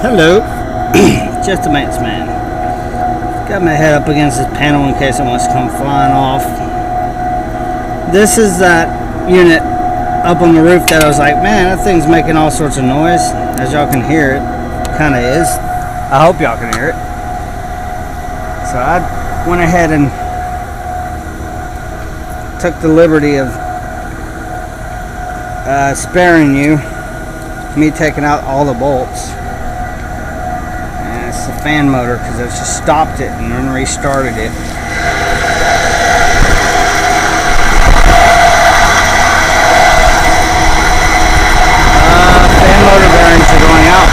Hello, just a maintenance man. Got my head up against this panel in case it wants to come flying off. This is that unit up on the roof that I was like, man, that thing's making all sorts of noise. As y'all can hear, it kind of is. I hope y'all can hear it. So I went ahead and took the liberty of sparing you me taking out all the bolts. And it's the fan motor because I just stopped it and then restarted it. Fan motor bearings are going out.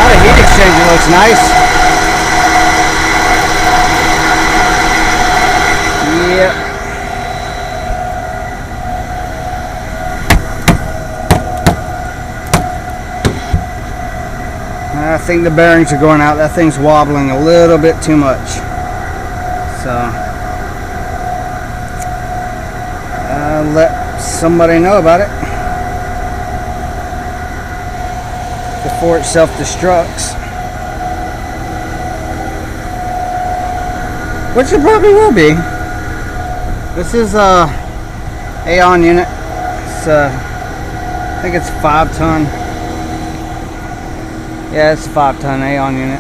Oh, the heat exchanger looks nice. Yep. I think the bearings are going out. That thing's wobbling a little bit too much. So let somebody know about it before it self-destructs. Which it probably will be. This is a AAON unit. It's I think it's 5-ton. Yeah, it's a 5-ton AAON unit.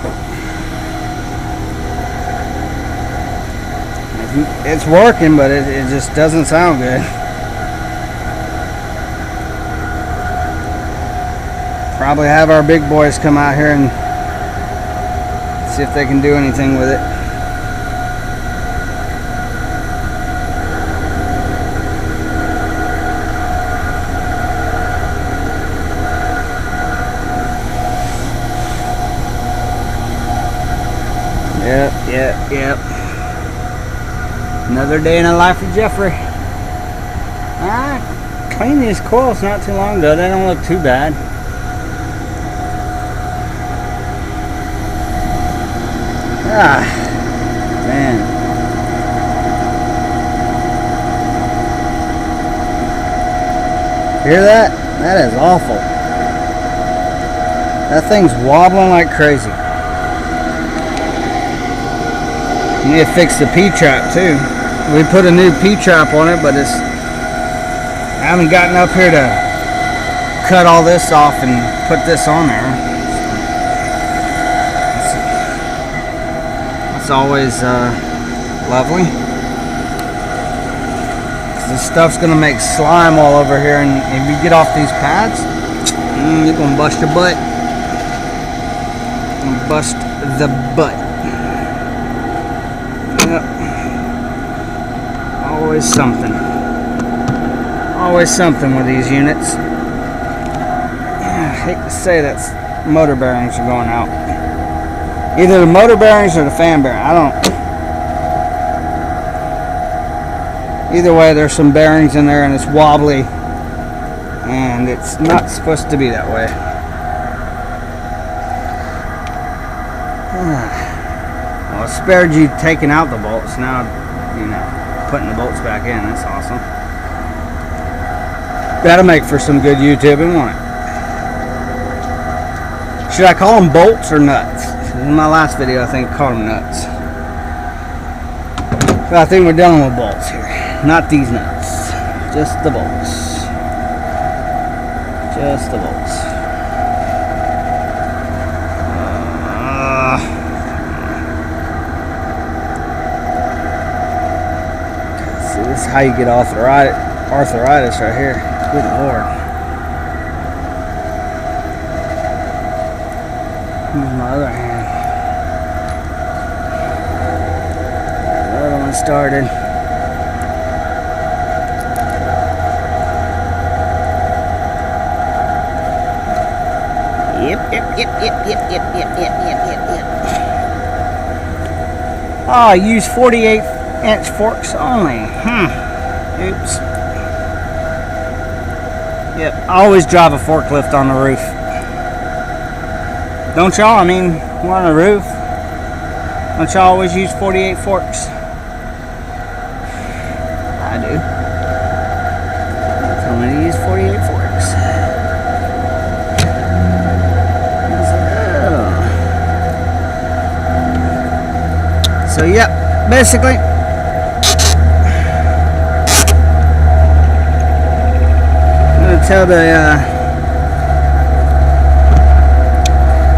It's working, but it just doesn't sound good. Probably have our big boys come out here and see if they can do anything with it. Yep. Another day in the life of Jeffrey. I cleaned these coils not too long ago. They don't look too bad. Man. Hear that? That is awful. That thing's wobbling like crazy. We need to fix the P-trap too. We put a new P-trap on it, but I haven't gotten up here to cut all this off and put this on there. It's always lovely. This stuff's gonna make slime all over here, and if you get off these pads, you're gonna bust your butt. Bust the butt. Yep. Always something. Always something with these units. I hate to say that motor bearings are going out. Either the motor bearings or the fan bearing. I don't. Either way, there's some bearings in there and it's wobbly. And it's not supposed to be that way. Well, I spared you taking out the bolts. Now, you know, putting the bolts back in. That's awesome. That'll make for some good YouTubing, won't it? Should I call them bolts or nuts? In my last video, I think I called them nuts. So I think we're dealing with bolts here. Not these nuts. Just the bolts. Just the bolts. See, this is how you get arthritis right here. Good Lord. Here's my other hand. The other one started. Yep. Oh, I use 48-inch forks only. Oops. Yep, I always drive a forklift on the roof. Don't y'all? I mean, we're on the roof. Don't y'all always use 48 forks? I do. They told me to use 48 forks. So yep, basically I'm gonna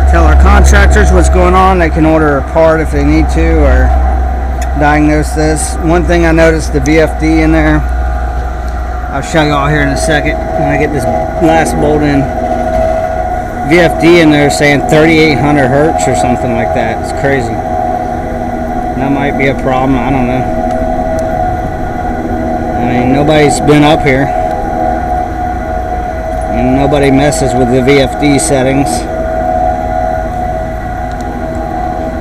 tell our contractors what's going on. They can order a part if they need to, or diagnose this. One thing I noticed, the VFD in there, I'll show you all here in a second when I get this last bolt in. VFD in there saying 3,800 hertz or something like that. It's crazy. That might be a problem. I don't know. I mean, nobody's been up here, and nobody messes with the VFD settings,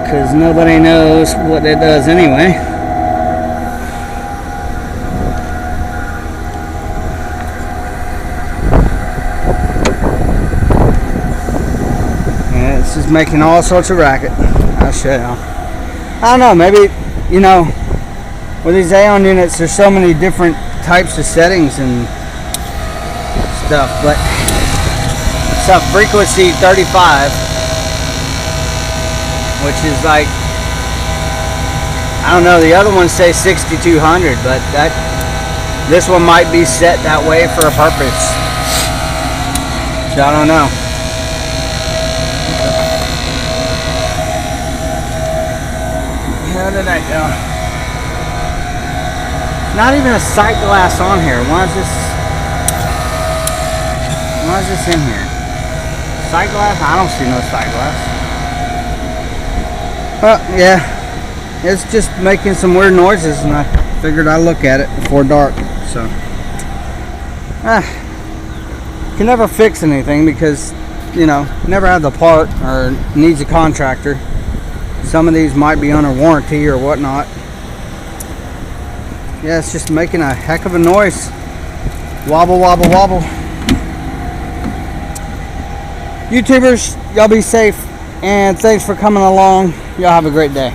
because nobody knows what it does anyway. Yeah, it's just making all sorts of racket. I'll show y'all. I don't know, maybe, you know, with these AAON units, there's so many different types of settings and stuff, but it's a frequency 35, which is like, I don't know, the other ones say 6,200, but this one might be set that way for a purpose. So I don't know. How did that go? Not even a sight glass on here. Why is this in here? Sight glass? I don't see no sight glass. Well, yeah, it's just making some weird noises, and I figured I'd look at it before dark. So, can never fix anything because, you know, never have the part or needs a contractor. Some of these might be under warranty or whatnot. Yeah, it's just making a heck of a noise. Wobble, wobble, wobble. YouTubers, y'all be safe, and thanks for coming along. Y'all have a great day.